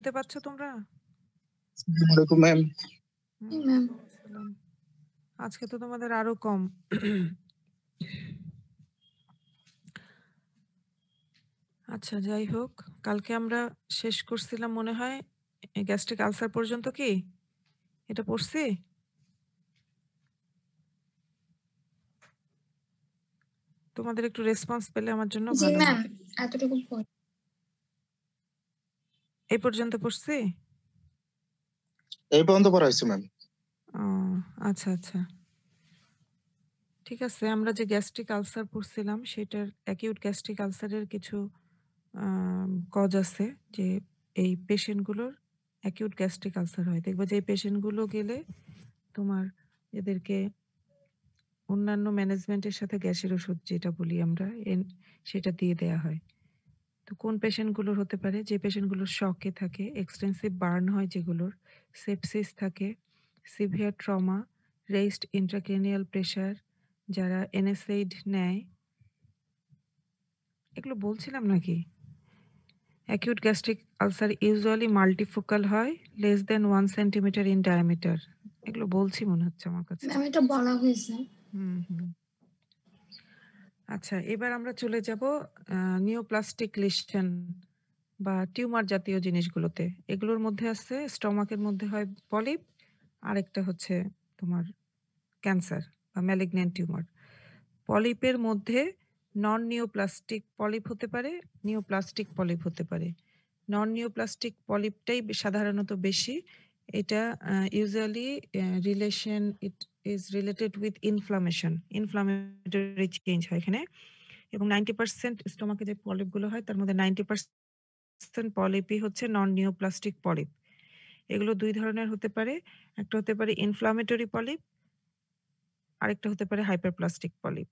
শুনতে পাচ্ছ তোমরা? আসসালামু আলাইকুম ম্যাম। জি ম্যাম। সালাম। আজকে তো তোমাদের আরো কম। আচ্ছা, যাই হোক, কালকে আমরা শেষ করছিলাম মনে হয় গ্যাস্ট্রিক আলসার পর্যন্ত। কি এটা পড়ছি? তোমাদের একটু রেসপন্স পেলে আমার জন্য জি ভালো ম্যাম, হয়। এতটুকু এই পর্যন্ত পড়ছি? এই পর্যন্ত পড়া হয়েছে ম্যাম। ও আচ্ছা আচ্ছা, ঠিক আছে। আমরা যে গ্যাস্ট্রিক আলসার পড়ছিলাম সেটার অ্যাকিউট গ্যাস্ট্রিক আলসারের কিছু কজ আছে, যে এই পেশেন্টগুলোর অ্যাকিউট গ্যাস্ট্রিক আলসার হয়। দেখবে যে এই পেশেন্টগুলো গেলে তোমার এদেরকে অন্যান্য ম্যানেজমেন্টের সাথে গ্যাসের ওষুধ যেটা বলি আমরা সেটা দিয়ে দেয়া হয়। তো কোন পেশেন্টগুলোর হতে পারে? যে পেশেন্টগুলোর শকে থাকে, এক্সটেন্সিভ বার্ন হয়, যেগুলোর সেপসিস থাকে, severe trauma, raised intracranial pressure, যারা এনএসএইড নেয়। এগুলো বলছিলাম নাকি? Acute gastric ulcer usually multifocal হয়, less than 1 centimetre in diameter. এগুলো বলছি মনে হচ্ছে আমার কাছে। ম্যাম এটা বলা হয়েছে। হুম। আচ্ছা, এবার আমরা চলে যাব নিওপ্লাস্টিক লিশন বা টিউমার জাতীয় জিনিসগুলোতে। এগুলোর মধ্যে আছে স্টমাকের মধ্যে হয় পলিপ, আরেকটা হচ্ছে তোমার ক্যান্সার বা ম্যালিগন্যান্ট টিউমার। পলিপের মধ্যে নন নিওপ্লাস্টিক পলিপ হতে পারে, নিওপ্লাস্টিক পলিপ হতে পারে। নন নিওপ্লাস্টিক পলিপটাই সাধারণত বেশি। এটা usually it is related with inflammatory change হয় এখানে। এবং 90% স্টোমাকে যে পলিপগুলো হয় তার মধ্যে 90% পলিপই হচ্ছে নন নিওপ্লাস্টিক পলিপ। এগুলো 2 ধরনের হতে পারে। একটা হতে পারে ইনফ্লামেটরি পলিপ, আরেকটা হতে পারে হাইপারপ্লাস্টিক পলিপ।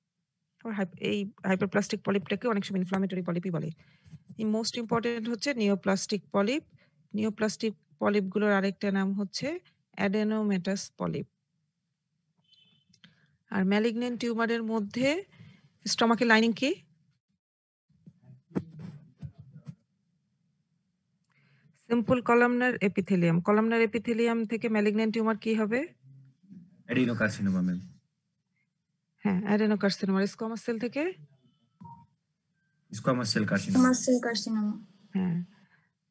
এই হাইপারপ্লাস্টিক পলিপটাকে অনেক সময় ইনফ্লামেটরি পলিপই বলে। মোস্ট ইম্পর্টেন্ট হচ্ছে নিওপ্লাস্টিক পলিপ। নিওপ্লাস্টিক পলিপগুলোর আরেকটা নাম হচ্ছে অ্যাডেনোমেটাস পলিপ। আর ম্যালিগন্যান্ট টিউমারের মধ্যে স্টোমাকের লাইনিং কি? Simple columnar epithelium. Columnar epithelium থেকে ম্যালিগন্যান্ট টিউমার কি হবে? Adenocarcinoma ma'am. হ্যাঁ, অ্যাডেনোকার্সিনোমা। স্কোয়ামাস সেল থেকে স্কোয়ামাস সেল কার্সিনোমা। হ্যাঁ,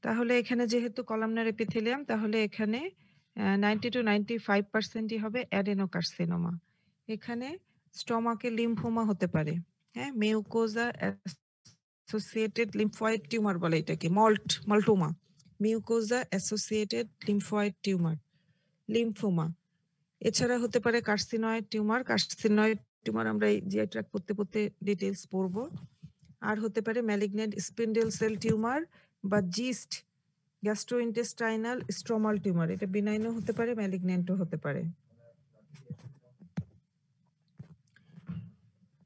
তাহলে এখানে যেহেতু কলামনার এপিথেলিয়াম, তাহলে এখানে 90 to 95%ই হবে অ্যাডেনোকার্সিনোমা। এখানে স্টোমাকে লিম্ফোমা হতে পারে। হ্যাঁ, মিউকোজা অ্যাসোসিয়েটেড লিম্ফয়েড টিউমার বলে এটাকে, মল্টোমা। Mucosa associated lymphoid tumour, lymphoma. এছাড়া হতে পারে কার্সিনয়েড টিউমার। কার্সিনয়েড টিউমার আমরা এই জিআই ট্র্যাক্ট পড়তে ডিটেইলস পড়বো। আর হতে পারে ম্যালিগন্যান্ট স্পিন্ডেল সেল টিউমার বা জিস্ট গ্যাস্ট্রোইন্টেস্টাইনাল স্ট্রোমাল টিউমার। এটা বিনাইনও হতে পারে, ম্যালিগন্যান্টও হতে পারে।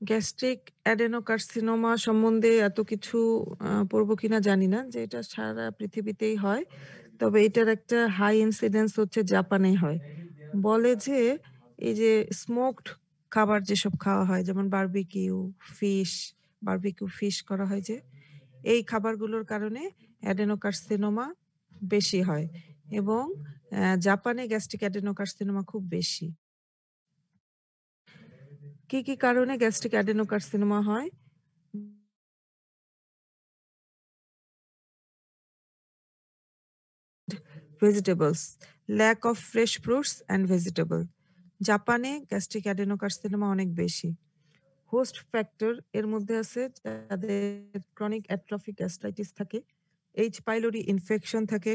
গ্যাস্ট্রিক অ্যাডেনোকার্সিনোমা সম্বন্ধে এত কিছু পড়বো কিনা জানি না, যে এটা সারা পৃথিবীতেই হয়। তবে এটার একটা হাই ইনসিডেন্স হচ্ছে জাপানে হয়। বলে যে এই যে স্মোকড খাবার যেসব খাওয়া হয়, যেমন বারবিকিউ ফিশ করা হয়, যে এই খাবারগুলোর কারণে অ্যাডেনোকার্সিনোমা বেশি হয়। এবং জাপানে গ্যাস্ট্রিক অ্যাডেনোকার্সিনোমা খুব বেশি। কি কি কারণে গ্যাস্ট্রিক অ্যাডেনোকার্সিনোমা হয়? Vegetables, lack of fresh fruits and vegetable. জাপানে গ্যাস্ট্রিক অ্যাডেনোকার্সিনোমা অনেক বেশি। হোস্ট ফ্যাক্টর এর মধ্যে আছে যাদের ক্রনিক অ্যাট্রফিক গ্যাস্ট্রাইটিস থাকে, এইচ পাইলোরি ইনফেকশন থাকে,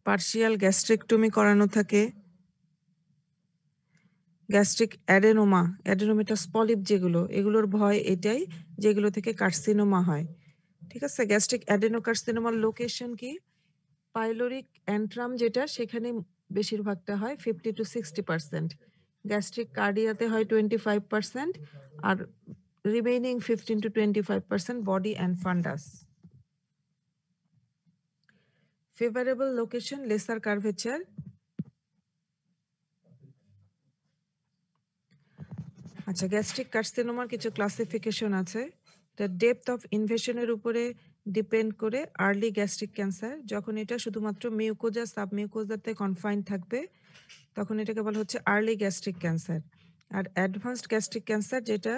পার্শিয়াল গ্যাস্ট্রেক্টমি করানো থাকে, গ্যাস্ট্রিক অ্যাডেনোমেটাস পলিপ যেগুলো, এগুলোর ভয় এটাই যেগুলো থেকে কার্সিনোমা হয়। ঠিক আছে, গ্যাস্ট্রিক অ্যাডেনোকার্সিনোমার লোকেশন কি? পাইলোরিক অ্যান্ট্রাম যেটা, সেখানে বেশিরভাগটা হয় 50 to 60%। গ্যাস্ট্রিক কার্ডিয়াতে হয় 25%, আর remaining 15 to 25% body and fundus. Favourable location, lesser curvature. আচ্ছা, গ্যাস্ট্রিক কার্সিনোমার কিছু ক্লাসিফিকেশন আছে। এটা ডেপথ অফ ইনভেশনের উপরে ডিপেন্ড করে আর্লি গ্যাস্ট্রিক ক্যান্সার। যখন এটা শুধুমাত্র মিউকোজা, সাবমিউকোজাতে কনফাইন্ড থাকবে, তখন এটাকে বলা হচ্ছে আর্লি গ্যাস্ট্রিক ক্যান্সার। আর অ্যাডভান্সড গ্যাস্ট্রিক ক্যান্সার যেটা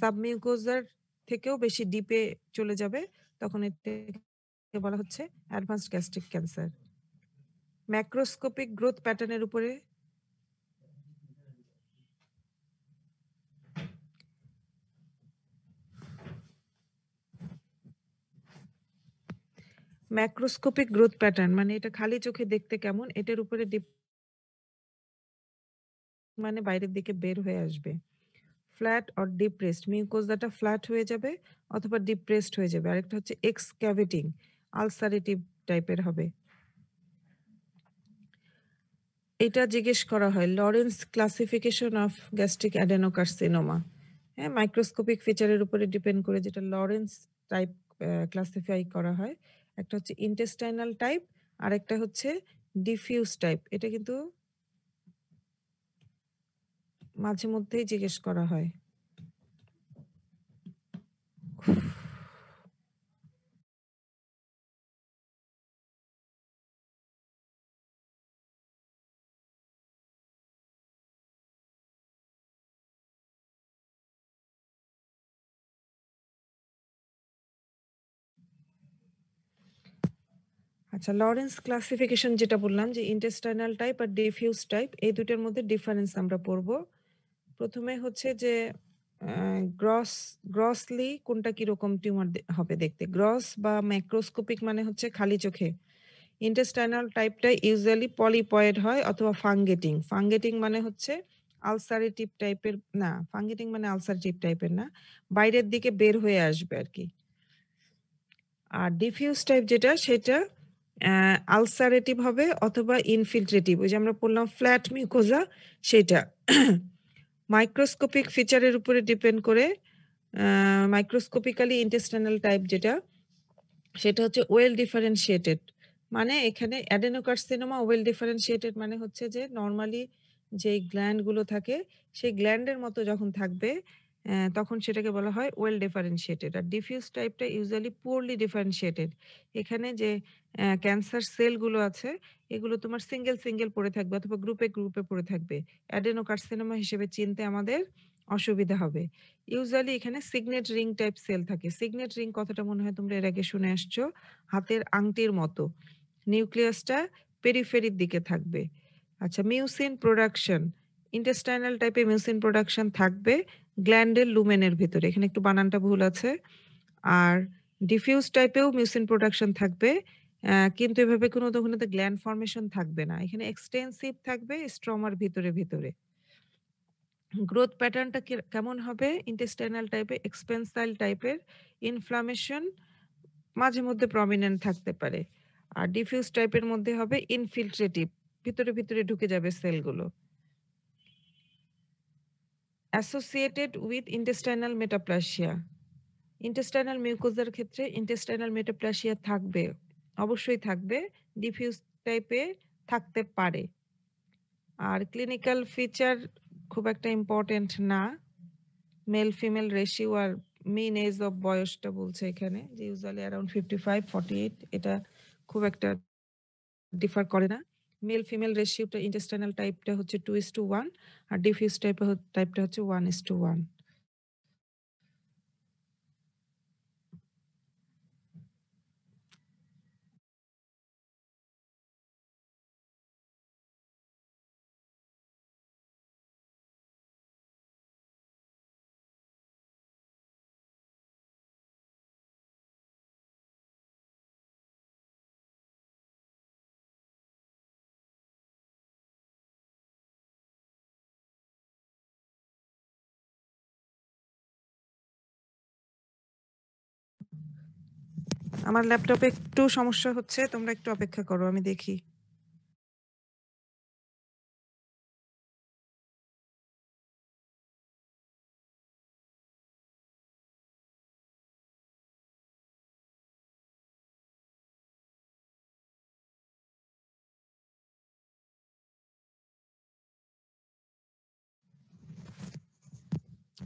সাবমিউকোজার থেকেও বেশি ডিপে চলে যাবে, তখন এটাকে বলা হচ্ছে advanced gastric cancer. Macroscopic growth প্যাটার্নের উপরে ম্যাক্রোস্কোপিক গ্রোথ প্যাটার্ন মানে এটা খালি চোখে দেখতে কেমন, এটার উপরে মানে বাইরের দিকে বের হয়ে আসবে। ফ্ল্যাট অর ডিপ্রেসড, মিউকোজাটা ফ্ল্যাট হয়ে যাবে অথবা ডিপ্রেসড হয়ে যাবে। আরেকটা হচ্ছে এক্সক্যাভেটিং, আলসারেটিভ টাইপের হবে। এটা জিজ্ঞেস করা হয় Lawrence classification of gastric adenocarcinoma. হ্যাঁ, মাইক্রোস্কোপিক ফিচারের উপরে ডিপেন্ড করে যেটা লরেন্স টাইপ ক্লাসিফাই করা হয়। একটা হচ্ছে ইন্টেস্টাইনাল টাইপ, আর একটা হচ্ছে ডিফিউজ টাইপ। এটা কিন্তু মাঝে মধ্যেই জিজ্ঞেস করা হয়। আচ্ছা, লরেন্স ক্লাসিফিকেশন যেটা বললাম যে ইন্টেস্টাইনাল টাইপ আর ডিফিউজ টাইপ, এই দুটোর মধ্যে ডিফারেন্স আমরা পড়ব। প্রথমে হচ্ছে যে গ্রসলি কোনটা কিরকম টিউমার হবে দেখতে। গ্রস বা ম্যাক্রোস্কোপিক মানে হচ্ছে খালি চোখে। ইন্টেস্টাইনাল টাইপটা ইউজুয়ালি পলিপয়েড হয় অথবা ফাঙ্গেটিং। ফাঙ্গেটিং মানে হচ্ছে আলসারেটিভ টাইপের না, ফাঙ্গেটিং মানে আলসারেটিভ টাইপের না, বাইরের দিকে বের হয়ে আসবে আর কি। আর ডিফিউজ টাইপ যেটা, সেটা আলসারেটিভ হবে অথবা ইনফিল্ট্রেটিভ। ওই যে আমরা বললাম ফ্ল্যাট মিউকোজা, সেটা। মাইক্রোস্কোপিক ফিচারের উপরে ডিপেন্ড করে মাইক্রোস্কোপিক্যালি ইন্টেস্টাইনাল টাইপ যেটা, সেটা হচ্ছে ওয়েল ডিফারেন্সিয়েটেড। মানে এখানে অ্যাডেনোকার্সিনোমা ওয়েল ডিফারেন্সিয়েটেড মানে হচ্ছে যে নর্মালি যে গ্ল্যান্ডগুলো থাকে সেই গ্ল্যান্ডের মতো যখন থাকবে, তখন সেটাকে বলা হয় ওয়েল ডিফারেন্সিয়েটেড। আর ডিফিউজ টাইপটা ইউজুয়ালি পুয়ারলি ডিফারেন্সিয়েটেড। এখানে যে ক্যান্সার সেলগুলো আছে এগুলো তোমার সিঙ্গেল সিঙ্গেল পড়ে থাকবে অথবা গ্রুপে গ্রুপে পড়ে থাকবে। অ্যাডেনোকার্সিনোমা হিসেবে চিনতে আমাদের অসুবিধা হবে। ইউজুয়ালি এখানে সিগনেট রিং টাইপ সেল থাকে। সিগনেট রিং কথাটা মনে হয় তোমরা এর আগে শুনে আসছো, হাতের আংটির মতো। নিউক্লিয়াসটা পেরিফেরির দিকে থাকবে। আচ্ছা, মিউসিন প্রোডাকশন, ইন্টেস্টাইনাল টাইপে মিউসিন প্রোডাকশন থাকবে গ্ল্যান্ডের লুমেনের ভিতরে। এখানে একটু বানানটা ভুল আছে। আর ডিফিউজ টাইপেও মিউসিন প্রোডাকশন থাকবে, কিন্তু এভাবে কোনো তখনতে গ্ল্যান্ড ফর্মেশন থাকবে না। এখানে এক্সটেন্সিভ থাকবে স্ট্রমার ভিতরে ভিতরে। গ্রোথ প্যাটার্নটা কেমন হবে? ইন্টেস্টাইনাল টাইপে এক্সপেন্সাইল টাইপের, ইনফ্লামেশন মাঝে মধ্যে প্রমিনেন্ট থাকতে পারে। আর ডিফিউজ টাইপের মধ্যে হবে ইনফিল্ট্রেটিভ, ভিতরে ভিতরে ঢুকে যাবে সেলগুলো। Associated with intestinal metaplasia, intestinal মিউকোজার ক্ষেত্রে ইন্টেস্টাইনাল মেটাপ্লাসিয়া থাকবে, অবশ্যই থাকবে। ডিফিউজ টাইপে থাকতে পারে। আর ক্লিনিক্যাল ফিচার খুব একটা ইম্পর্টেন্ট না। মেল ফিমেল রেশিও আর মিন এজ অফ বয়সটা বলছে এখানে যে ইউজুয়ালি অ্যারাউন্ড 55-48, এটা খুব একটা ডিফার করে না। মেল ফিমেল রেশিওটা ইন্টেস্টাইনাল টাইপটা হচ্ছে 2:1 আর ডিফিউজ টাইপটা হচ্ছে 1:1। আমার ল্যাপটপে একটু সমস্যা হচ্ছে, তোমরা একটু অপেক্ষা করো, আমি দেখি।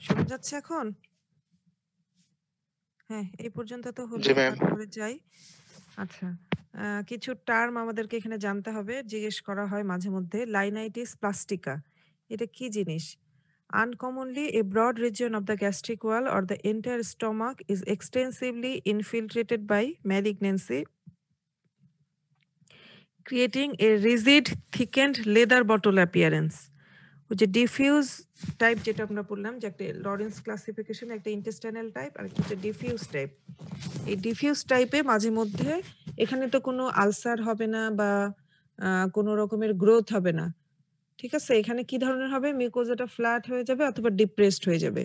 শোনা যাচ্ছে এখন? হ্যাঁ, এই পর্যন্ত তো হলো। জি ম্যাম। তারপরে যাই। আচ্ছা, কিছু টার্ম আমাদেরকে এখানে জানতে হবে। জিজ্ঞেস করা হয় মাঝে মধ্যে। লাইনাইটিস প্লাস্টিকা। এটা কি জিনিস? Uncommonly, a broad region of the gastric wall or the entire stomach is extensively infiltrated by malignancy, creating a rigid, thickened leather bottle appearance. ওই যে ডিফিউজ টাইপ যেটা আমরা বললাম যে একটা লরেন্স ক্লাসিফিকেশন, একটা ইন্টেস্টাইনাল টাইপ আর একটা হচ্ছে ডিফিউজ টাইপ। এই ডিফিউজ টাইপে মাঝে মধ্যে এখানে তো কোনো আলসার হবে না বা কোনো রকমের গ্রোথ হবে না, ঠিক আছে? এখানে কি ধরনের হবে? মিউকোজাটা ফ্ল্যাট হয়ে যাবে অথবা ডিপ্রেসড হয়ে যাবে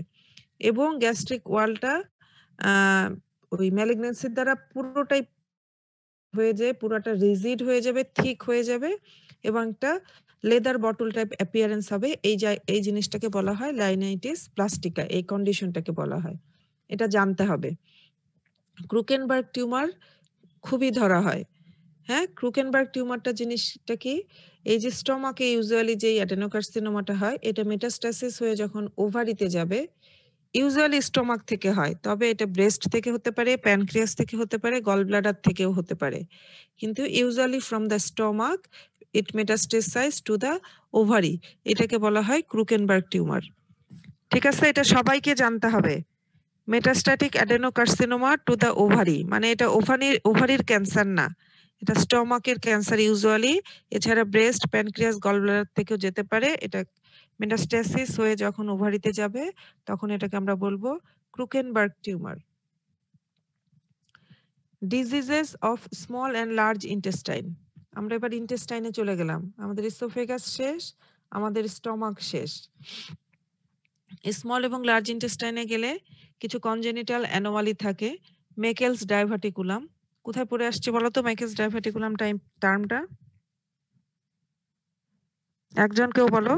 এবং গ্যাস্ট্রিক ওয়ালটা ওই ম্যালিগন্যান্সির দ্বারা পুরোটাই হয়ে যায়, পুরোটা রিজিড হয়ে যাবে, থিক হয়ে যাবে এবং একটা লেদার বটল টাইপ অ্যাপিয়ারেন্স হবে। এই জিনিসটাকে বলা হয় লাইনাইটিস প্লাস্টিকা। এই কন্ডিশনটাকে বলা হয়। এটা জানতে হবে। ক্রুকেনবার্গ টিউমার খুবই ধরা হয়। হ্যাঁ, ক্রুকেনবার্গ টিউমারটা জিনিসটা কি? এই যে স্টমাকে ইউজুয়ালি যেই অ্যাডেনোকার্সিনোমাটা হয়, এটা মেটাস্টাসিস হয়ে যখন ওভারিতে যাবে, ইউজুয়ালি স্টমাক থেকে হয়। তবে এটা ব্রেস্ট থেকে হতে পারে, প্যানক্রিয়াস থেকে হতে পারে, গল ব্লাডার থেকেও হতে পারে। কিন্তু usually from the stomach it metastasize to the ovary. এটাকে বলা হয় ক্রুকেনবার্গ টিউমার। ঠিক আছে? এটা সবাইকে জানতে হবে। Metastatic adenocarcinoma two the ovary, মানে এটা ওভারির ক্যান্সার না, এটা স্টমাকের ক্যান্সার ইউজুয়ালি। এছাড়া ব্রেস্ট, প্যানক্রিয়াস, গলব্লাডার থেকেও যেতে পারে। এটা মেটাস্ট্যাসিস হয়ে যখন ওভারিতে যাবে তখন এটাকে আমরা বলবো Krukenberg tumour. Diseases of small and large intestine. আমরা এবার ইন্টেস্টাইনে চলে গেলাম। আমাদের ইসোফেগাস শেষ, আমাদের স্টমাক শেষ। স্মল এবং লার্জ ইন্টেস্টাইনে গেলে কিছু কনজেনিটাল অ্যানোমালি থাকে। মেকেলস ডাইভার্টিকুলাম কোথায় পড়ে আসছে বলো তো? মেকেলস ডাইভার্টিকুলাম টার্মটা একজন কেউ বলো।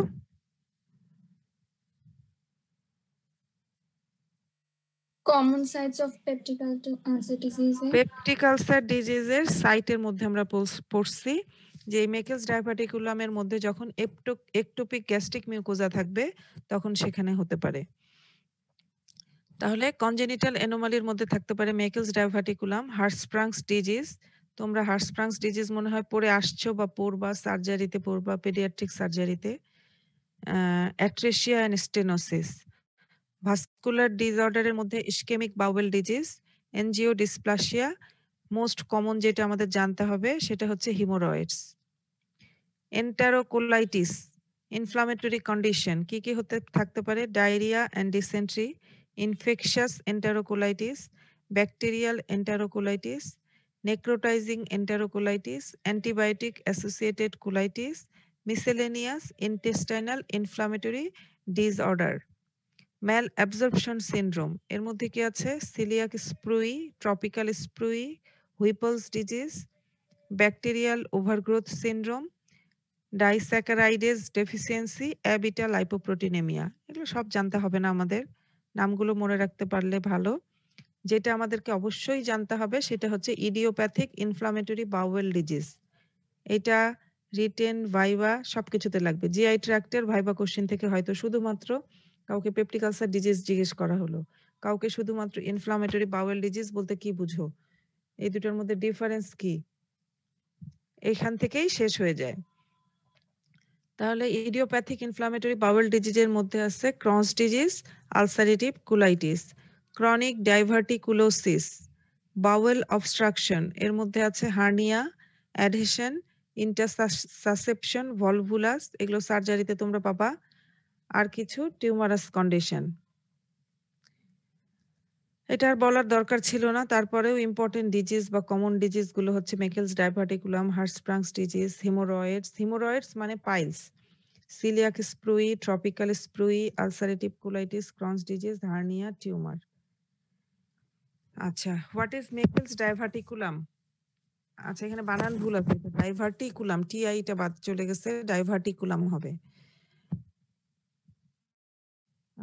Common sites of peptic ulcer disease. Peptic ulcer ডিজিজের সাইটের মধ্যে আমরা পড়ছি যে এই মেকেলস ডাইভার্টিকুলামের মধ্যে যখন একটোপিক গ্যাস্ট্রিক মিউকোজা থাকবে তখন সেখানে হতে পারে। তাহলে কনজেনিটাল অ্যানোমালির মধ্যে থাকতে পারে মেকেলস ডাইভার্টিকুলাম, হার্সপ্রাংস ডিজিজ। তোমরা হার্সপ্রাংস ডিজিজ মনে হয় পড়ে আসছো বা পড়বা, সার্জারিতে পড়বা, পেডিয়াট্রিক সার্জারিতে। Atresia and stenosis. ভাস্কুলার ডিসঅর্ডারের মধ্যে ischaemic bowel disease, angiodysplasia. Most common যেটা আমাদের জানতে হবে সেটা হচ্ছে হিমোরয়েডস। এন্টারোকোলাইটিস ইনফ্লামেটরি কন্ডিশন কি কি হতে থাকতে পারে? Diarrhoea and dysentery, infectious enterocolitis, bacterial enterocolitis, necrotizing enterocolitis, antibiotic associated colitis, miscellaneous intestinal inflammatory disorder. Malabsorption syndrome এর মধ্যে কি আছে? Coeliac sprue, tropical sprue, Whipple's disease, bacterial overgrowth syndrome, disaccharidase deficiency, abetalipoproteinaemia. এগুলো সব জানতে হবে না আমাদের, নামগুলো মনে রাখতে পারলে ভালো। যেটা আমাদেরকে অবশ্যই জানতে হবে সেটা হচ্ছে ইডিওপ্যাথিক ইনফ্লামেটরি বাউয়েল ডিজিজ। এটা রিটেন, ভাইভা সবকিছুতে লাগবে। জিআই ট্র্যাক্টের ভাইভা কোশ্চেন থেকে হয়তো শুধুমাত্র কাউকে পেপটিক আলসার ডিজিজ জিজ্ঞেস করা হলো, কাউকে শুধুমাত্র ইনফ্লামেটরি বাউয়েল ডিজিজ বলতে কি বুঝো, এই দুটোর মধ্যে ডিফারেন্স কি, এইখান থেকেই শেষ হয়ে যায়। তাহলে ইডিওপ্যাথিক ইনফ্লামেটরি বাউয়েল ডিজিজের মধ্যে আছে Crohn's disease, ulcerative colitis, chronic diverticulosis, bowel obstruction এর মধ্যে আছে হার্নিয়া, অ্যাডহেশন, ইন্টারসাসেপশন, ভলভুলাস, এগুলো সার্জারিতে তোমরা পাবা। আর কিছু টিউমারাস কন্ডিশন, এটা আর বলার দরকার ছিল না। তারপরেও ইম্পর্টেন্ট ডিজিজ বা কমন ডিজিজ গুলো হচ্ছে Meckel's diverticulum, Hirschsprung's disease, haemorrhoids মানে piles, coeliac sprue, tropical sprue, ulcerative colitis, Crohn's disease, hernia, tumour. আচ্ছা, হোয়াট ইজ মেকেলস ডাইভার্টিকুলাম? আচ্ছা, এখানে বানান ভুল আছে, ডাইভার্টিকুলাম, টিআইটা বাদ চলে গেছে, ডাইভার্টিকুলাম হবে।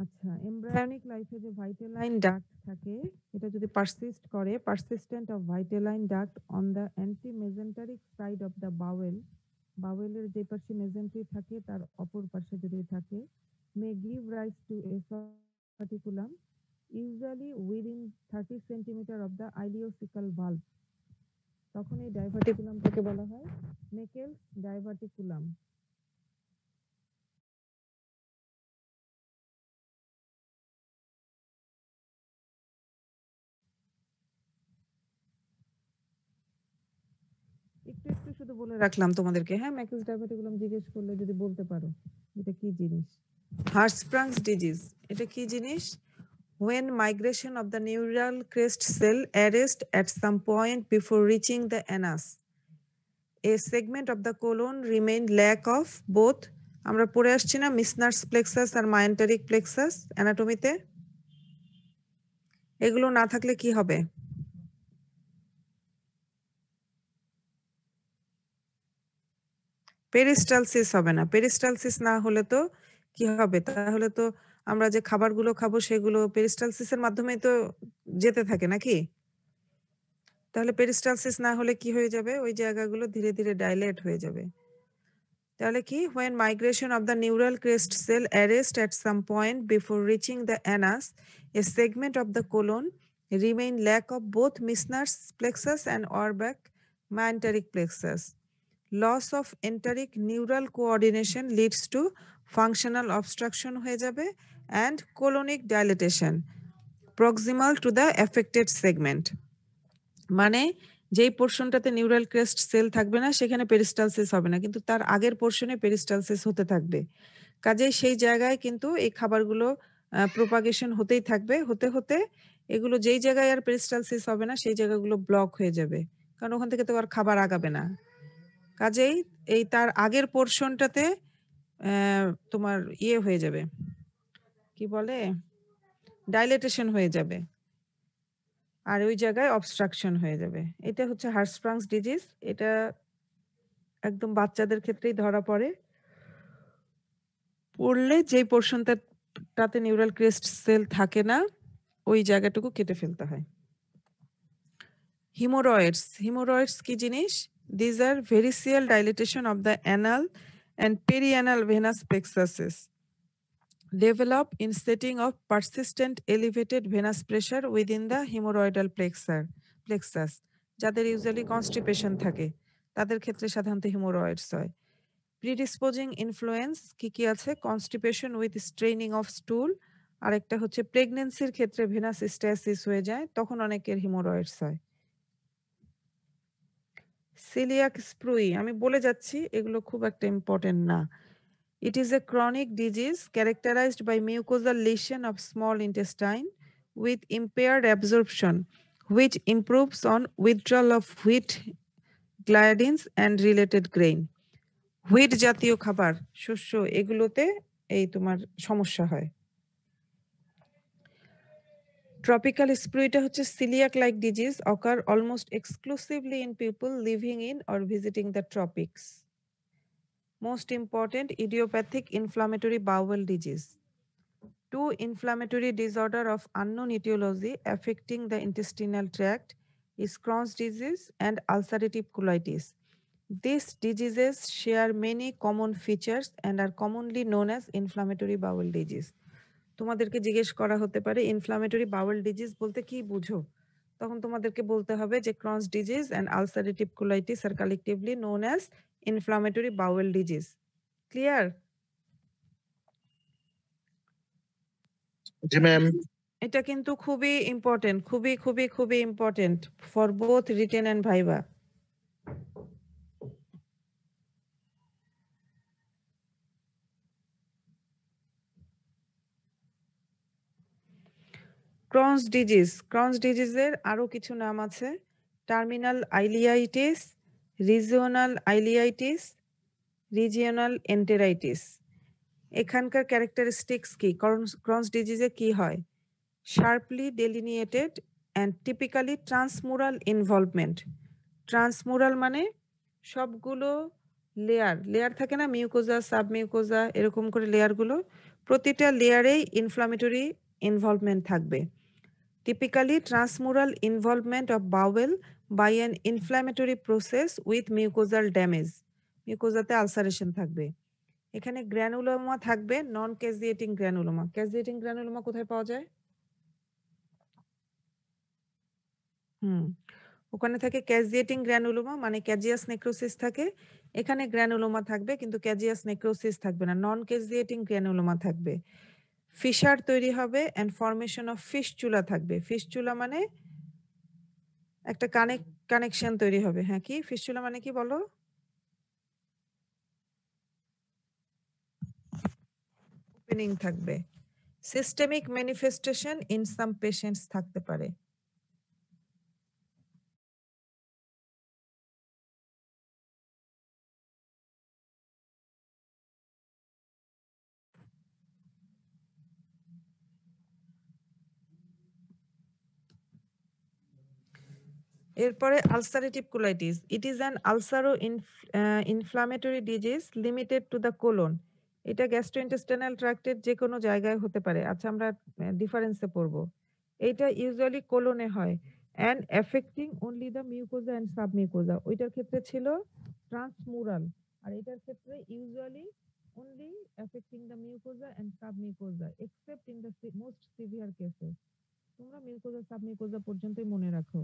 আচ্ছা, এমব্রায়োনিক লাইফে যে ভাইটালাইন ডাক্ট থাকে এটা যদি পারসিস্ট করে, persistent of vitelline duct on the anti mesenteric side of the বাওয়েলের যে পাশে মেজেন্ট্রি থাকে তার অপর পাশে যদি থাকে, may give rise to a diverticulum usually within 30 centimeter of the ileocecal valve, তখন এই ডাইভার্টিকুলামটাকে বলা হয় মেকেলস ডাইভার্টিকুলাম। একটু একটু শুধু বলে রাখলাম তোমাদেরকে, হ্যাঁ, মেকেলস ডাইভার্টিকুলাম জিজ্ঞেস করলে যদি বলতে পারো এটা কি জিনিস। হার্সপ্রাংস ডিজিজ, এটা কি জিনিস? When migration of the neural crest cell arrest at some point before reaching the anus, a segment of the colon remain lack of both, আমরা পড়ে আসছি না মিসনার্স প্লেক্সাস আর মায়েন্টারিক প্লেক্সাস অ্যানাটমিতে, এগুলো না থাকলে কি হবে? পেরিস্টালসিস হবে না। পেরিস্টালসিস না হলে তো কি হবে? তাহলে তো আমরা যে খাবারগুলো খাবো সেগুলো পেরিস্টালসিসের মাধ্যমেই তো যেতে থাকে নাকি? তাহলে পেরিস্টালসিস না হলে কি হয়ে যাবে? ওই জায়গাগুলো ধীরে ধীরে ডাইলেট হয়ে যাবে। তাহলে কি? when migration of the neural crest cell arrest at some point before reaching the anus, a segment of the colon remain lack of both Meissner's plexus and Auerbach mesenteric plexus. Loss of enteric neural coordination leads to functional obstruction হয়ে যাবে and colonic dilatation proximal to the affected segment. মানে যেই পোর্শনটাতে neural crest sell থাকবে না সেখানে peristalsis হবে না, কিন্তু তার আগের পোর্শনে পেরিস্টালসিস হতে থাকবে। কাজেই সেই জায়গায় কিন্তু এই খাবারগুলো প্রোপাগেশন হতেই থাকবে, হতে হতে এগুলো যেই জায়গায় আর পেরিস্টালসিস হবে না সেই জায়গাগুলো ব্লক হয়ে যাবে, কারণ ওখান থেকে তো আর খাবার আগাবে না। কাজেই এই তার আগের পোর্শনটাতে তোমার ইয়ে হয়ে যাবে, কি বলে, ডাইলেটেশন হয়ে যাবে, আর ওই জায়গায় অবস্ট্রাকশন হয়ে যাবে। এটা হচ্ছে হার্সপ্রাংস ডিজিজ। এটা একদম বাচ্চাদের ক্ষেত্রেই ধরা পড়ে। পড়লে যেই পোর্শনটাতে নিউরাল ক্রেস্ট সেল থাকে না ওই জায়গাটুকু কেটে ফেলতে হয়। হিমোরয়েডস, হিমোরয়েডস কি জিনিস? These are variceal dilatation of the anal and perianal venous plexuses develop in setting of persistent elevated venous pressure within the hemorrhoidal plexus. যাদের ইউজুয়ালি কনস্টিপেশন থাকে তাদের ক্ষেত্রে সাধারণত হিমোরয়েডস হয়। প্রিডিসপোজিং ইনফ্লুয়েন্স কি কি আছে? কনস্টিপেশন উইথ স্ট্রেইনিং অফ স্টুল, আর একটা হচ্ছে প্রেগন্যান্সির ক্ষেত্রে ভেনাস স্ট্যাসিস হয়ে যায়, তখন অনেকের হিমোরয়েডস হয়। সিলিয়াক স্প্রুই আমি বলে যাচ্ছি, এগুলো খুব একটা ইম্পর্টেন্ট না। It is a chronic disease characterized by mucosal lesion of small intestine with impaired absorption, which improves on withdrawal of wheat, gliadins and related grain. Wheat জাতীয় খাবার, শস্য, এগুলোতে এই তোমার সমস্যা হয়। ট্রপিক্যাল স্প্রুইটা হচ্ছে celiac like disease occur almost exclusively in people living in or visiting the tropics. Most important, idiopathic inflammatory bowel disease. Two inflammatory disorder of unknown etiology affecting the intestinal tract is Crohn's disease and ulcerative colitis. These diseases share many common features and are commonly known as inflammatory bowel disease. তোমাদেরকে জিজ্ঞেস করা হতে পারে inflammatory bowel disease বলতে কি বুঝো, তখন তোমাদেরকে বলতে হবে যে Crohn's disease and ulcerative colitis are collectively known as inflammatory bowel disease. Clear? জি ম্যাম। এটা কিন্তু খুবই ইম্পর্টেন্ট, খুবই খুবই খুবই important for both written and viva. Crohn's disease, Crohn's ডিজিজের আরো কিছু নাম আছে, terminal ileitis, regional ileitis, regional enteritis. এখানকার ক্যারেক্টারিস্টিক্স কি? ক্রনস ডিজিজে কি হয়? Sharply delineated and typically transmural involvement. Transmural মানে সবগুলো লেয়ার, লেয়ার থাকে না, মিউকোজা, সাবমিউকোজা, এরকম করে লেয়ারগুলো, প্রতিটা লেয়ারেই ইনফ্লামেটরি ইনভলভমেন্ট থাকবে। Typically transmural involvement of bowel by an inflammatory process with mucosal damage. মিউকোজাতে আলসারেশন থাকবে। এখানে গ্র্যানুলোমা থাকবে, নন ক্যাজিয়েটিং গ্র্যানুলোমা। ক্যাজিয়েটিং গ্র্যানুলোমা কোথায় পাওয়া যায়? ওখানে থাকে ক্যাজিয়েটিং গ্র্যানুলোমা, মানে ক্যাজিয়াস নেক্রোসিস থাকে। এখানে গ্র্যানুলোমা থাকবে কিন্তু ক্যাজিয়াস নেক্রোসিস থাকবে না, নন ক্যাজিয়েটিং গ্র্যানুলোমা থাকবে। ফিশার তৈরি হবে এন্ড ফর্মেশন অফ ফিস্চুলা থাকবে। ফিস্চুলা মানে একটা কানেকশন তৈরি হবে। হ্যাঁ, কি ফিস্চুলা মানে কি বলো? ওপেনিং থাকবে। Systemic manifestation in some patients থাকতে পারে। এরপরে ulcerative colitis. It is an ulcero inflammatory disease limited to the colon. এটা গ্যাস্ট্রোইন্টেস্টাইনাল ট্র্যাক্টের যে কোনো জায়গায় হতে পারে। আচ্ছা, আমরা ডিফারেন্সে পড়ব। এইটা ইউজুয়ালি কোলনে হয় and affecting only the mucosa and submucosa. ওইটার ক্ষেত্রে ছিল ট্রান্সমুরাল, আর এটার ক্ষেত্রে usually only affecting the mucosa and submucosa except in the most severe cases. তোমরা মিউকোজা সাবমিউকোজা পর্যন্তই মনে রাখো।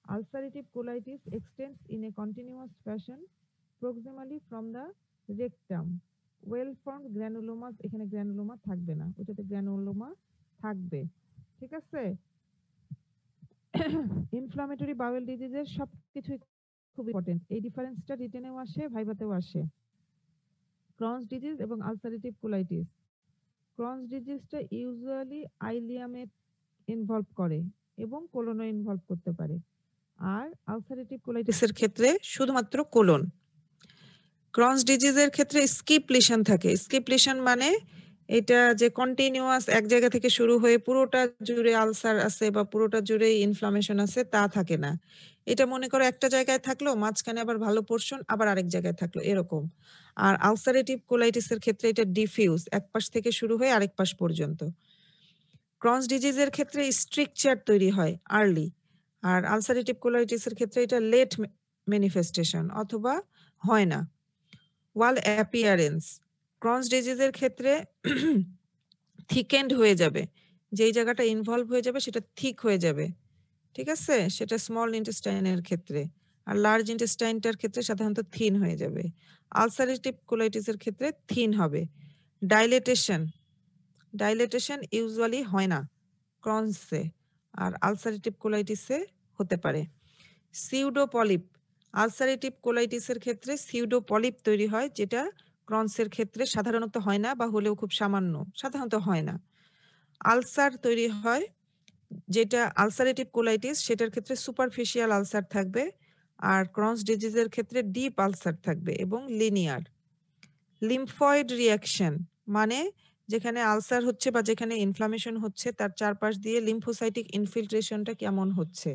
Ulcerative colitis extends in a continuous fashion proximally from the rectum. Well-formed granulomas, এখানে গ্র্যানুলোমা থাকবে না, ওটাতে গ্র্যানুলোমা থাকবে। ঠিক আছে? ইনফ্লামেটরি বাউল ডিজিজের সবকিছুই খুব ইম্পর্টেন্ট। এই ডিফারেন্সটা রিটেনেও আসে, ভাইভাতেও আসে। ক্রনস ডিজিজ এবং আলসারেটিভ কোলাইটিস। ক্রনস ডিজিজটা ইউজুয়ালি আইলিয়ামে ইনভলভ করে এবং কোলনও ইনভলভ করতে পারে। আর আলসারেটিভ কোলাইটিসের ক্ষেত্রে শুধুমাত্র কোলন। ক্রনস ডিজিজের ক্ষেত্রে স্কিপ লিশন থাকে। স্কিপ লিশন মানে এটা যে কন্টিনিউয়াস এক জায়গা থেকে শুরু হয়ে পুরোটা জুড়ে আলসার আছে বা পুরোটা জুড়ে ইনফ্লামেশন আছে, তা থাকে না। এটা মনে করো একটা জায়গায় থাকলো, মাঝখানে আবার ভালো পোরশন, আবার আরেক জায়গায় থাকলো, এরকম। আর আলসারেটিভ কোলাইটিসের ক্ষেত্রে এটা ডিফিউজ, এক পাশ থেকে শুরু হয়ে আরেক পাশ পর্যন্ত। ক্রনস ডিজিজের ক্ষেত্রে স্ট্রিকচার তৈরি হয় আর্লি, আর আলসারেটিভ কোলাইটিসের ক্ষেত্রে এটা লেট ম্যানিফেস্টেশন অথবা হয় না। ওয়াল অ্যাপিয়ারেন্স, ক্রনস ডিজিজের ক্ষেত্রে থিকেন্ড হয়ে যাবে, যেই জায়গাটা ইনভলভ হয়ে যাবে সেটা থিক হয়ে যাবে। ঠিক আছে? সেটা স্মল ইন্টেস্টাইনের ক্ষেত্রে, আর লার্জ ইন্টেস্টাইনটার ক্ষেত্রে সাধারণত থিন হয়ে যাবে। আলসারেটিভ কোলাইটিসের ক্ষেত্রে থিন হবে। ডাইলেটেশন ইউজুয়ালি হয় না ক্রনসে, আর আলসারেটিভ কোলাইটিসে হতে পারে। সিউডো পলিপ, আলসারেটিভ কোলাইটিসের ক্ষেত্রে সিউডো পলিপ তৈরি হয়, যেটা ক্রনসের ক্ষেত্রে সাধারণত হয় না, বা হলেও খুব সামান্য, সাধারণত হয় না। আলসার তৈরি হয়, যেটা আলসারেটিভ কোলাইটিস সেটার ক্ষেত্রে সুপারফিশিয়াল আলসার থাকবে, আর ক্রনস ডিজিজের ক্ষেত্রে ডিপ আলসার থাকবে এবং লিনিয়ার। লিম্ফয়েড রিঅ্যাকশন মানে যেখানে আলসার হচ্ছে বা যেখানে ইনফ্লামেশন হচ্ছে তার চারপাশ দিয়ে লিম্ফোসাইটিক ইনফিল্ট্রেশনটা কেমন হচ্ছে।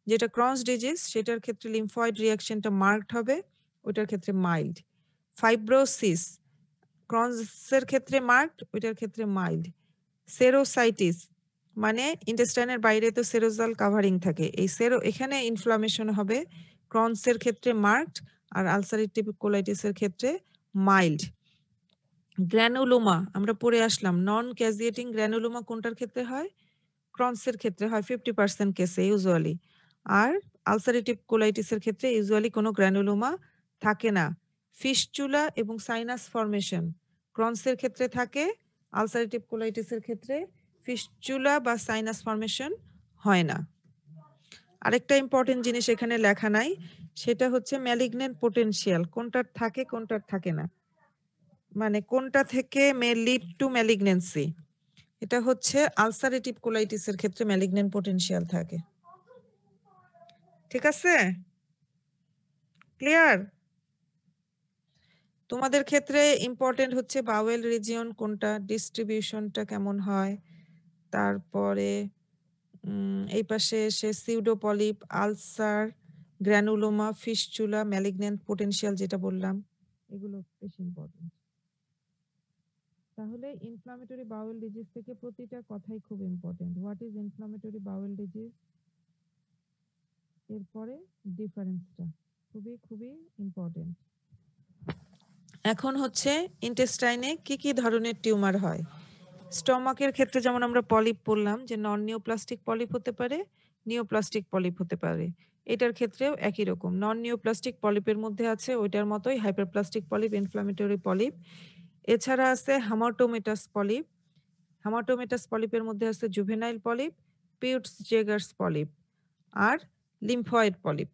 যেটা ক্রনস ডিজিজ সেটার ক্ষেত্রে লিম্ফয়েড রিঅ্যাকশনটা মার্কড হবে, ওটার ক্ষেত্রে মাইল্ড। ফাইব্রোসিস ক্রনসের ক্ষেত্রে মার্কড, ওইটার ক্ষেত্রে মাইল্ড। সেরোসাইটিস মানে ইন্টেস্টাইনের বাইরে তো সেরোজাল কাভারিং থাকে, এই এখানে ইনফ্লামেশন হবে, ক্রনসের ক্ষেত্রে মার্কড আর আলসারেটিভ কোলাইটিসের ক্ষেত্রে মাইল্ড। গ্র্যানুলোমা আমরা পড়ে আসলাম, নন ক্যাজিয়েটিং গ্র্যানুলোমা কোনটার ক্ষেত্রে হয়? ক্রনসের ক্ষেত্রে হয় 50% কেসে ইউজুয়ালি, আর আলসারেটিভ কোলাইটিসের ক্ষেত্রে ইউজুয়ালি কোনো গ্র্যানুলোমা থাকে না। ফিস্চুলা এবং সাইনাস ফর্মেশন ক্রনসের ক্ষেত্রে থাকে, আলসারেটিভ কোলাইটিসের ক্ষেত্রে ফিস্চুলা বা সাইনাস ফর্মেশন হয় না। আরেকটা ইম্পর্টেন্ট জিনিস এখানে লেখা নাই, সেটা হচ্ছে ম্যালিগন্যান্ট পোটেনশিয়াল, কোনটার থাকে কোনটার থাকে না, মানে কোনটা থেকে মে লিড টু ম্যালিগন্যান্সি। এটা হচ্ছে আলসারেটিভ কোলাইটিসের ক্ষেত্রে ম্যালিগন্যান্ট পোটেনশিয়াল থাকে। ঠিক আছে? ক্লিয়ার? তোমাদের ক্ষেত্রে ইম্পর্টেন্ট হচ্ছে বাওয়েল রিজিয়ন কোনটা, ডিস্ট্রিবিউশনটা কেমন হয়, তারপরে এই পাশে এসে সিউডোপলিপ, ulcer, granuloma, fistula, malignant potential যেটা বললাম, এগুলো বেশি ইম্পর্টেন্ট। তাহলে ইনফ্লামেটরি বাউল ডিজিজ থেকে প্রতিটা কথাই খুব important. What is inflammatory bowel disease, এরপরে ডিফারেন্সটা খুবই খুবই ইম্পর্টেন্ট। এখন হচ্ছে ইন্টেস্টাইনে কি কি ধরনের টিউমার হয়। স্টমাকের ক্ষেত্রে যেমন আমরা পলিপ বললাম যে নন নিওপ্লাস্টিক পলিপ হতে পারে, নিওপ্লাস্টিক পলিপ হতে পারে। এটার ক্ষেত্রেও একই রকম। নন নিওপ্লাস্টিক পলিপের মধ্যে আছে ওইটার মতোই হাইপারপ্লাস্টিক পলিপ, ইনফ্লামেটরি পলিপ। এছাড়া আছে হামাটোমেটাস পলিপ। হামাটোমেটাস পলিপের মধ্যে আছে জুভেনাইল পলিপ, পিউটস জেগার্স পলিপ আর লিম্ফয়েড পলিপ।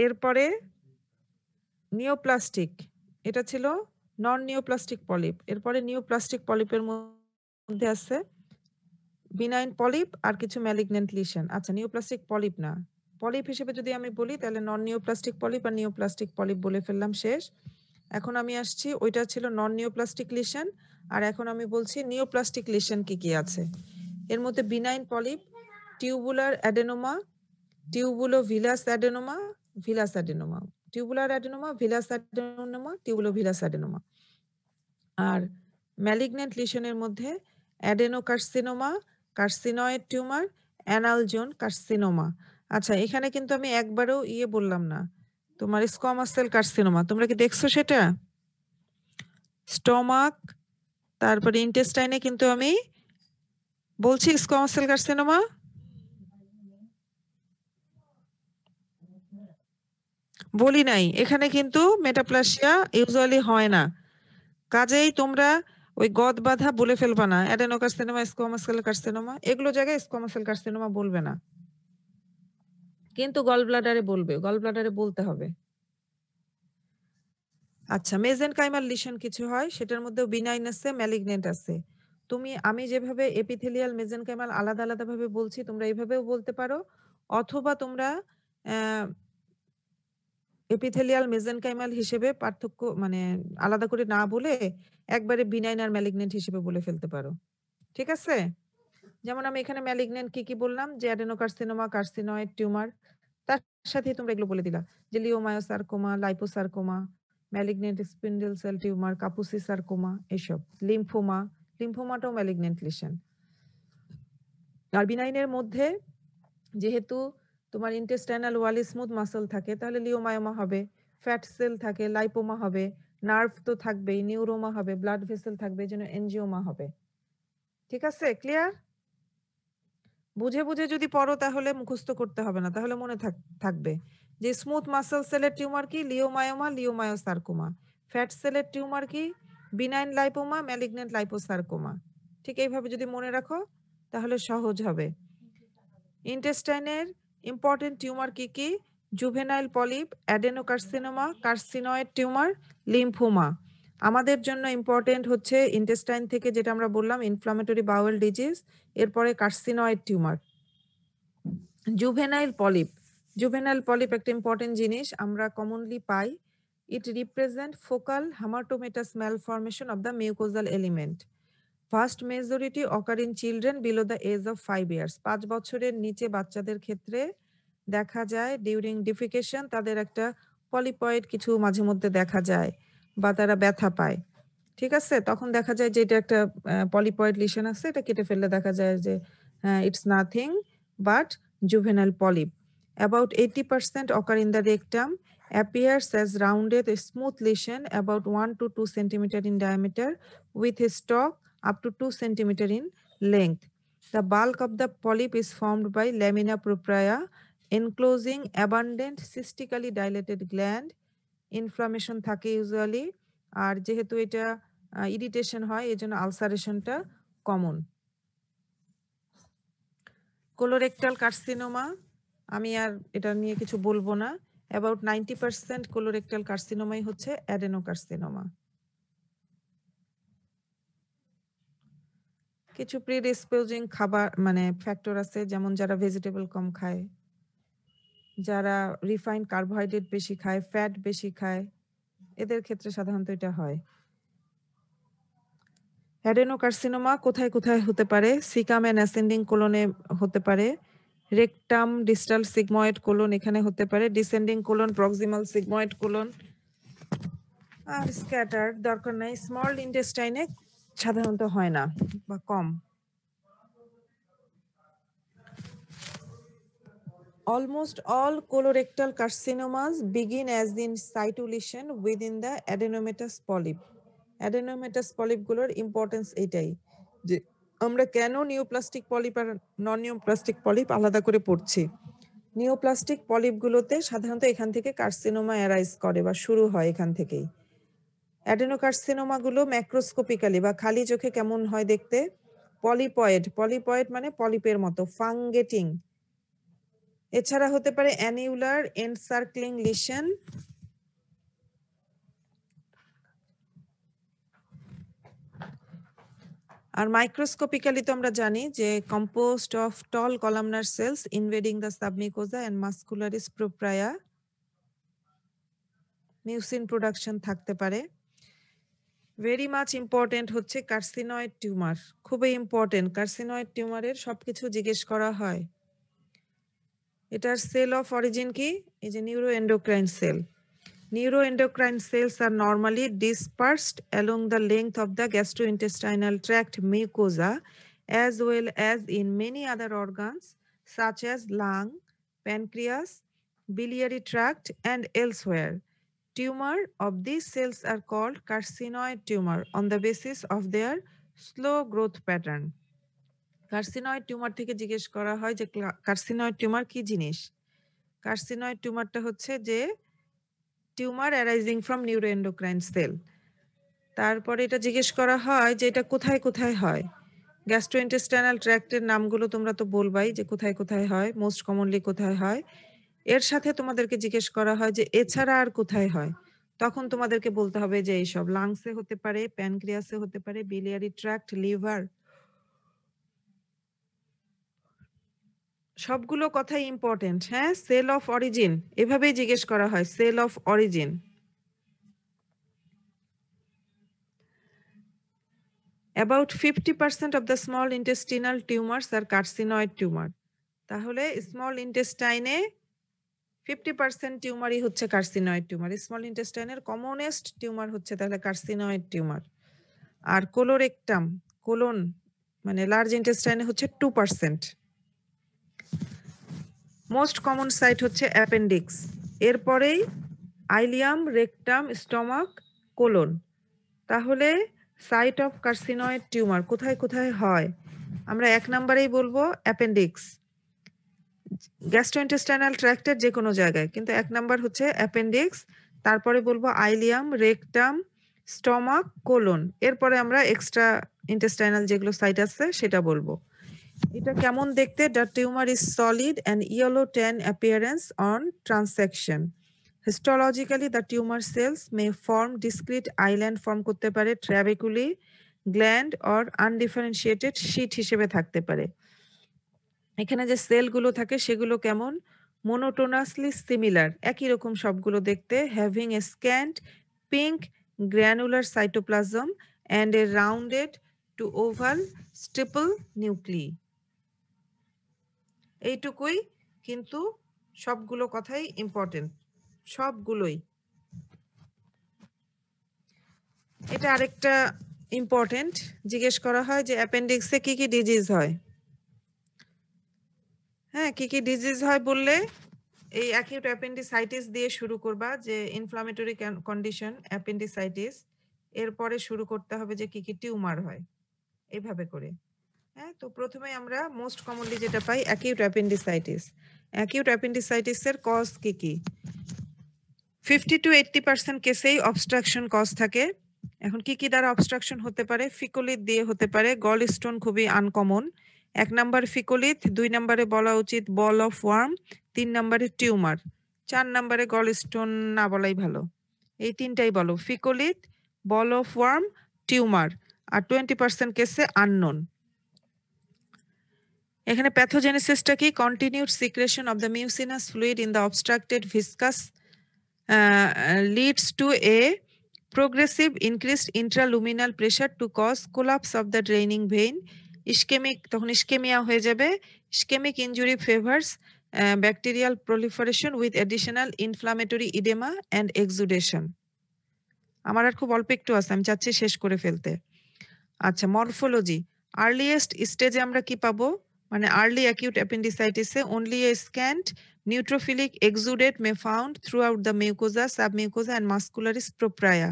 এরপরে নিওপ্লাস্টিক, এটা ছিল নন নিওপ্লাস্টিক পলিপ। এরপরে নিওপ্লাস্টিক পলিপের মধ্যে আছে বিনাইন পলিপ আর কিছু ম্যালিগন্যান্ট লিশন। আচ্ছা, নিওপ্লাস্টিক পলিপ না, পলিপ হিসেবে যদি আমি বলি তাহলে নন নিওপ্লাস্টিক পলিপ আর নিওপ্লাস্টিক পলিপ বলে ফেললাম, শেষ। এখন আমি আসছি, ওইটা ছিল নন নিওপ্লাস্টিক লিশন, আর এখন আমি বলছি নিওপ্লাস্টিক লিশন কি কি আছে। এর মধ্যে benign polyp, tubular adenoma, tubulovillous adenoma, villous adenoma, tubular adenoma, villous adenoma, tubulovillous adenoma. আর ম্যালিগন্যান্ট লিশনের মধ্যে adenocarcinoma, carcinoid tumour, anal zone carcinoma. আচ্ছা, এখানে কিন্তু আমি একবারও বললাম না, তোমার স্কোয়ামাস সেল কার্সিনোমা। তোমরা কি দেখছো সেটা? স্টমাক, তারপরে ইন্টেস্টাইনে কিন্তু আমি বলছি স্কোয়ামাস সেল কার্সিনোমা। বলি নাই, এখানে কিন্তু মেটাপ্লাসিয়া ইউজুয়ালি হয় না, কাজেই তোমরা ওই গদ বাঁধা বলে ফেলবা না অ্যাডেনোকার্সিনোমা, স্কোয়ামাস সেল কার্সিনোমা, এগুলো জায়গায় স্কোয়ামাস সেল কার্সিনোমা বলবে না, কিন্তু গল ব্লাডারে বলবে, গল ব্লাডারে বলতে হবে। আচ্ছা, মেজেনকাইমাল লিশন কিছু হয়, সেটার মধ্যেও বিনাইন আছে, ম্যালিগনেন্ট আছে। আমি যেভাবে এপিথেলিয়াল মেজেনকাইমাল আলাদা আলাদা ভাবে বলছি, তোমরা এইভাবেও বলতে পারো, অথবা তোমরা এপিথেলিয়াল মেজেনকাইমাল হিসেবে পার্থক্য মানে আলাদা করে না বলে একবারে বিনাইন আর ম্যালিগনেন্ট হিসেবে বলে ফেলতে পারো। ঠিক আছে? যেমন আমি এখানে ম্যালিগনেন্ট কি কি বললাম, যে অ্যাডেনোকার্সিনোমা, কার্সিনয়েড টিউমার, তার সাথে তোমরা এগুলো বলে দিলা যে leiomyosarcoma, liposarcoma, malignant spindle cell tumour, Kaposi sarcoma, এসব। লিম্ফোমা, লিম্ফোমাটাও ম্যালিগনেন্ট লিশন। আর বিনাইনের মধ্যে যেহেতু তোমার ইন্টেস্টাইনাল ওয়ালে স্মুথ মাসল থাকে, তাহলে লিওমায়োমা হবে, ফ্যাট সেল থাকে, লাইপোমা হবে, নার্ভ তো থাকবেই, নিউরোমা হবে, ব্লাড ভেসেল থাকবে, যেন এনজিওমা হবে। ঠিক আছে? ক্লিয়ার? বুঝে বুঝে যদি পড়ো তাহলে মুখস্থ করতে হবে না, তাহলে মনে থাকবে যে স্মুথ মাসল সেলের টিউমার কি, লিওমায়োমা, লিওমায়োসার্কোমা। ফ্যাট সেলের টিউমার কি, বিনাইন লাইপোমা, ম্যালিগনেন্ট লাইপোসার্কোমা। ঠিক এইভাবে যদি মনে রাখো তাহলে সহজ হবে। ইন্টেস্টাইনের ইম্পর্টেন্ট টিউমার কি কি, juvenile polyp, adenocarcinoma, carcinoid tumour, lymphoma. আমাদের জন্য ইম্পর্টেন্ট হচ্ছে ইন্টেস্টাইন থেকে যেটা আমরা বললাম ইনফ্লামেটরি বাউল ডিজিজ, এরপরে carcinoid tumour. Juvenile polyp, juvenile polyp একটা ইম্পর্টেন্ট জিনিস আমরা কমনলি পাই। It represent focal hamartomatous malformation of the mucosal element. First majority occur in children below the age of 5 years. 5 বছরের নিচে বাচ্চাদের ক্ষেত্রে দেখা যায় ডিউরিং ডিফিকেশন তাদের একটা পলিপয়েড কিছু মাঝে মধ্যে দেখা যায়, বা তারা ব্যথা পায়। ঠিক আছে? তখন দেখা যায় যে এটা একটা পলিপয়েড লিশন আছে, এটা কেটে ফেললে দেখা যায় যে it's nothing but juvenile polyp. About 80% occur in the rectum, appears as rounded smooth lesion about 1 to 2 cm in diameter with a stalk up to 2 cm in length. The bulk of the polyp is formed by lamina propria enclosing abundant cystically dilated gland. Inflammation থাকে usually, আর যেহেতু এটা irritation হয় এজন্য আলসারেশনটা common. Colorectal carcinoma, আমি আর এটা নিয়ে কিছু বলবো না। অ্যাবাউট 90% কোলোরেক্টাল কার্সিনোমাই হচ্ছে অ্যাডেনোকার্সিনোমা। কিছু প্রিডিসপোজিং খাবার মানে ফ্যাক্টর আছে, যেমন যারা ভেজিটেবল কম খায়, যারা রিফাইন্ড কার্বোহাইড্রেট বেশি খায়, ফ্যাট বেশি খায়, এদের ক্ষেত্রে সাধারণত এটা হয়। অ্যাডেনোকার্সিনোমা কোথায় কোথায় হতে পারে? সিকাম এন্ড অ্যাসেন্ডিং কোলনে হতে পারে, রেকটাম ডিস্টাল সিগময়েড কোলন এখানে হতে পারে, descending colon, proximal sigmoid colon, আর স্ক্যাটার দরকার নাই। স্মল ইন্টেস্টাইনে সাধারণত হয় না বা কম। Almost all colorectal carcinomas begin as in situ lesion within the adenomatous polyp. Adenomatous polyp গুলোর ইম্পর্টেন্স এটাই যে আমরা কেন নিওপ্লাস্টিক পলিপ আর নন নিওপ্লাস্টিক পলিপ আলাদা করে পড়ছি? নিওপ্লাস্টিক পলিপগুলোতে সাধারণত এখান থেকে কার্সিনোমা অ্যারাইজ করে বা শুরু হয় এখান থেকেই। অ্যাডেনোকার্সিনোমাগুলো ম্যাক্রোস্কোপিক্যালি বা খালি চোখে কেমন হয় দেখতে? পলিপয়েড। পলিপয়েড মানে পলিপের মতো, ফাঙ্গেটিং। এছাড়া হতে পারে অ্যানিউলার এনসার্কলিং লিশন, আর মাইক্রোস্কোপিক্যালি তো আমরা জানি যে composed of tall columnar cells invading the submucosa and muscularis propria, mucin production থাকতে পারে। ভেরি মাচ ইম্পর্টেন্ট হচ্ছে কার্সিনয়েড টিউমার, খুবই ইম্পর্টেন্ট। কার্সিনয়েড টিউমারের সবকিছু জিজ্ঞেস করা হয়। এটার সেল অফ অরিজিন কি? এই যে neuroendocrine cell. Neuroendocrine cells are normally dispersed along the length of the gastrointestinal tract mucosa as well as in many other organs such as lung, pancreas, biliary tract and elsewhere. Tumor of these cells are called carcinoid tumor on the basis of their slow growth pattern. Carcinoid tumour থেকে জিজ্ঞেস করা হয় যে carcinoid tumour কি জিনিস? Carcinoid টিউমারটা হচ্ছে যে tumour arising from neuroendocrine cell. তারপরে এটা জিজ্ঞেস করা হয় যে এটা কোথায় কোথায় হয়। গ্যাস্ট্রোইন্টেস্টাইনাল ট্র্যাক্টের নামগুলো তোমরা তো বলবাই যে কোথায় কোথায় হয়, মোস্ট কমনলি কোথায় হয়। এর সাথে তোমাদেরকে জিজ্ঞেস করা হয় যে এছাড়া আর কোথায় হয়, তখন তোমাদেরকে বলতে হবে যে এইসব লাংসে হতে পারে, প্যানক্রিয়াসে হতে পারে, বিলিয়ারি ট্র্যাক্ট, লিভার, সবগুলো কথাই ইম্পর্টেন্ট। হ্যাঁ, সেল অফ অরিজিন এভাবেই জিজ্ঞেস করা হয়, cell of origin. About 50% of the small intestinal tumors are carcinoid tumor. তাহলে স্মল ইন্টেস্টাইনে 50% টিউমারই হচ্ছে কার্সিনয়েড টিউমার। স্মল ইন্টেস্টাইনের কমনেস্ট টিউমার হচ্ছে তাহলে কার্সিনয়েড টিউমার। আর কোলোরেক্টাম, কোলন মানে লার্জ ইন্টেস্টাইনে হচ্ছে 2%। মোস্ট কমন সাইট হচ্ছে অ্যাপেন্ডিক্স, এরপরেই আইলিয়াম, রেকটাম, স্টমাক, কোলন। তাহলে সাইট অফ কার্সিনয়েড টিউমার কোথায় কোথায় হয়? আমরা 1 নম্বরেই বলবো অ্যাপেন্ডিক্স, গ্যাস্ট্রোইন্টেস্টাইনাল ট্র্যাক্টের যে কোনো জায়গায়, কিন্তু 1 নাম্বার হচ্ছে অ্যাপেন্ডিক্স, তারপরে বলবো আইলিয়াম, রেকটাম, স্টমাক, কোলন, এরপরে আমরা এক্সট্রা ইন্টেস্টাইনাল যেগুলো সাইট আছে সেটা বলবো। এটা কেমন দেখতে? The tumour is solid and yellow tan appearance on transaction. Histologically, the tumor cells may form discrete island form করতে পারে, ট্র্যাবেকুলি, গ্ল্যান্ড or undifferentiated শীট হিসেবে থাকতে পারে। এখানে যে সেলগুলো থাকে সেগুলো কেমন? মোনোটোনাসলি সিমিলার, একই রকম সবগুলো দেখতে, having a scant pink granular cytoplasm and a rounded to oval stippled nuclei. এইটুকুই, কিন্তু সবগুলো কথাই ইম্পর্টেন্ট, সবগুলোই। এটা আরেকটা ইম্পর্টেন্ট, জিজ্ঞেস করা হয় যে অ্যাপেন্ডিক্সে কি কি ডিজিজ হয়। হ্যাঁ, কি কি ডিজিজ হয় বললে এই অ্যাকিউট অ্যাপেন্ডিসাইটিস দিয়ে শুরু করবা, যে ইনফ্লামেটরি কন্ডিশন অ্যাপেন্ডিসাইটিস, এরপরে শুরু করতে হবে যে কি কি টিউমার হয়, এইভাবে করে। হ্যাঁ, তো প্রথমে আমরা মোস্ট কমনলি যেটা পাই অ্যাকিউট অ্যাপেন্ডিসাইটিস। অ্যাকিউট অ্যাপেন্ডিসাইটিসের কজ কি কি? 50 to 80% কেসেই অবস্ট্রাকশন কজ থাকে। এখন কি কি দ্বারা অবস্ট্রাকশন হতে পারে? ফিকোলিথ দিয়ে হতে পারে, গল স্টোন খুবই আনকমন। 1 নাম্বার ফিকোলিথ, 2 নম্বরে বলা উচিত বল অফ ওয়ার্ম, 3 নম্বরে টিউমার, 4 নম্বরে গল স্টোন না বলাই ভালো। এই তিনটাই বলো, ফিকোলিথ, বল অফ ওয়ার্ম, টিউমার, আর 20% কেসে আননোন। এখানে প্যাথোজেনেসিসটা কি? Continued secretion of the mucinous fluid in the obstructed viscous leads to a progressive increased intraluminal pressure to cause collapse of the draining vein. Ischemic, তখন ischemia হয়ে যাবে। Ischemic injury favors bacterial proliferation with additional inflammatory edema and exudation. আমার আর খুব অল্প একটু আছে, আমি চাচ্ছি শেষ করে ফেলতে। আচ্ছা, মরফোলজি। আর্লিয়েস্ট স্টেজে আমরা কি পাবো? মানে আর্লি অ্যাকিউট অ্যাপেন্ডিসাইটিসে only a scant neutrophilic exudate may found throughout the mucosa, submucosa and muscularis propria.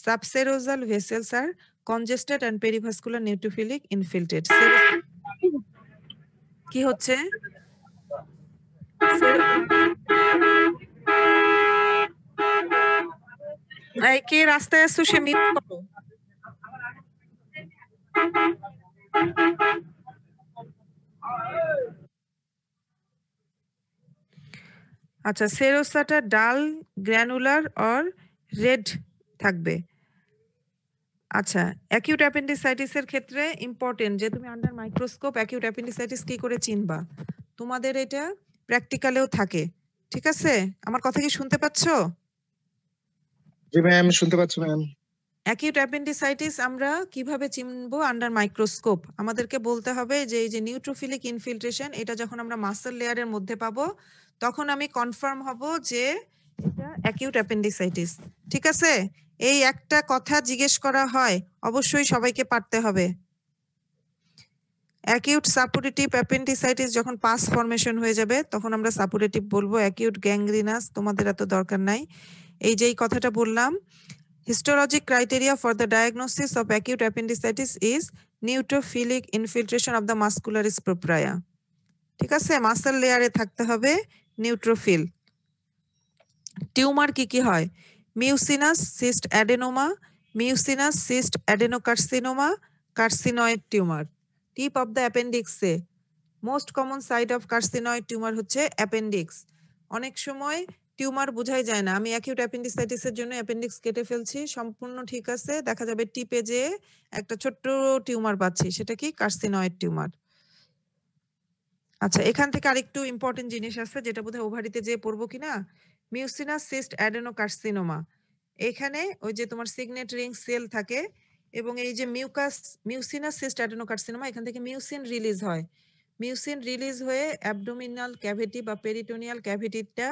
Subserosal vessels are congested and perivascular neutrophilic infiltrate. কি হচ্ছে? এই কে রাস্তায় আসছো সে মিট করো। আচ্ছা, সেরোসাটা ডাল, গ্র্যানুলার অর রেড থাকবে। আচ্ছা, অ্যাকিউট অ্যাপেন্ডিসাইটিসের ক্ষেত্রে ইম্পর্টেন্ট যে তুমি আন্ডার মাইক্রোস্কোপ অ্যাকিউট অ্যাপেন্ডিসাইটিস কি করে চিনবা, তোমাদের এটা প্র্যাকটিক্যালেও থাকে। ঠিক আছে, আমার কথা কি শুনতে পাচ্ছ? জি ম্যাম, শুনতে পাচ্ছি ম্যাম। অ্যাকিউট অ্যাপেন্ডিসাইটিস আমরা কিভাবে চিনবো আন্ডার মাইক্রোস্কোপ? আমাদেরকে বলতে হবে যে এই যে নিউট্রোফিলিক ইনফিল্ট্রেশন, এটা যখন আমরা মাসল লেয়ারের মধ্যে পাবো তখন আমি কনফার্ম হব যে এটা অ্যাকিউট অ্যাপেন্ডিসাইটিস। ঠিক আছে, এই একটা কথা জিজ্ঞেস করা হয়, অবশ্যই সবাইকে পারতে হবে। অ্যাকিউট সাপুরেটিভ অ্যাপেন্ডিসাইটিস যখন পাস ফরমেশন হয়ে যাবে তখন আমরা সাপুরেটিভ বলবো। অ্যাকিউট গ্যাংগ্রিনাস তোমাদের এত দরকার নাই। এই যেই কথাটা বললাম, histologic criteria for the diagnosis of acute appendicitis is neutrophilic infiltration of the muscularis propria. ঠিক আছে, মাসল লেয়ারে থাকতে হবে নিউট্রোফিল। টিউমার কি কি হয়? Mucinous cyst adenoma, mucinous cyst adenocarcinoma, carcinoid tumour. Tip of the অ্যাপেন্ডিক্সে most common site of carcinoid tumour হচ্ছে অ্যাপেন্ডিক্স। অনেক সময় টিউমার বোঝাই যায় না, আমি অ্যাকিউট অ্যাপেন্ডিসাইটিসের জন্য অ্যাপেন্ডিক্স কেটে ফেলছি, সম্পূর্ণ ঠিক আছে, দেখা যাবে টিপে যে একটা ছোট্ট টিউমার পাচ্ছি, সেটা কি? Carcinoid tumour. আচ্ছা, এখান থেকে আরেকটু ইম্পর্টেন্ট জিনিস আছে যেটা বোধহয় ওভারিতে যে পড়বো কিনা। মিউসিনাস সিস্ট অ্যাডেনোকার্সিনোমা, এখানে ওই যে তোমার সিগনেট রিং সেল থাকে এবং এই যে মিউসিনাস সিস্ট অ্যাডেনোকার্সিনোমা, এখান থেকে মিউসিন রিলিজ হয়। মিউসিন রিলিজ হয়ে অ্যাবডোমিনাল ক্যাভিটি বা পেরিটোনিয়াল ক্যাভিটিটা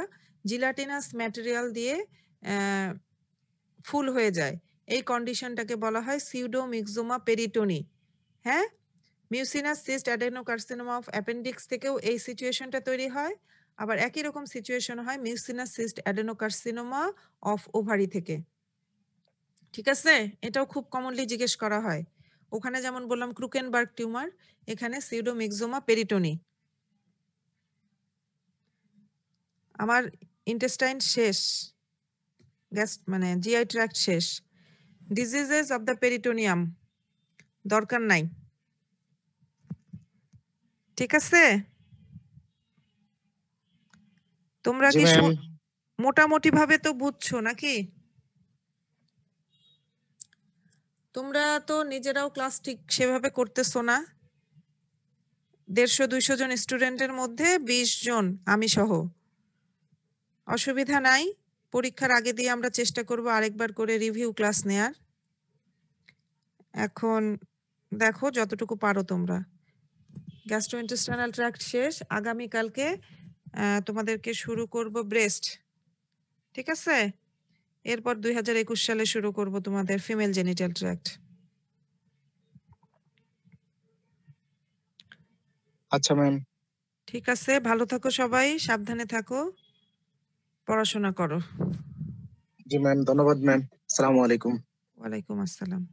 জিলাটিনাস ম্যাটেরিয়াল দিয়ে ফুল হয়ে যায়। এই কন্ডিশনটাকে বলা হয় সিউডোমিক্সোমা পেরিটোনি। হ্যাঁ, mucinous cyst adenocarcinoma of appendix থেকেও এই সিচুয়েশনটা তৈরি হয়। আবার একই রকম সিচুয়েশন হয় mucinous cyst adenocarcinoma of ovary থেকে। ঠিক আছে, এটাও খুব কমনলি জিজ্ঞেস করা হয়। ওখানে যেমন বললাম ক্রুকেনবার্গ টিউমার, এখানে সিউডোমিক্সোমা পেরিটোনি। আমার ইন্টেস্টাইন শেষ, গ্যাস মানে জিআই ট্র্যাক্ট শেষ। ডিজিজেস অফ দ্য পেরিটোনিয়াম দরকার নাই। ঠিক আছে, তোমরা জি কি ম্যাম। মোটামুটি ভাবে তো বুঝছো নাকি? তোমরা তো নিজেরাও ক্লাস ঠিক সেভাবে করতেছো না। 150-200 জন স্টুডেন্টের মধ্যে 20 জন আমি সহ। অসুবিধা নাই, পরীক্ষার আগে দিয়ে আমরা চেষ্টা করব আরেকবার করে রিভিউ ক্লাস নেয়ার। এখন দেখো যতটুকু পারো তোমরা। গ্যাস্ট্রোইন্টেস্টাইনাল ট্র্যাক্ট শেষ, আগামী কালকে তোমাদেরকে শুরু করব ব্রেস্ট। ঠিক আছে, এরপর 2021 সালে শুরু করব তোমাদের ফিমেল জেনিটাল ট্র্যাক্ট। আচ্ছা ম্যাম। ঠিক আছে, ভালো থাকো সবাই, সাবধানে থাকো, পড়াশোনা করো। জি ম্যাম, ধন্যবাদ ম্যাম। আসসালামু আলাইকুম। ওয়ালাইকুম আসসালাম।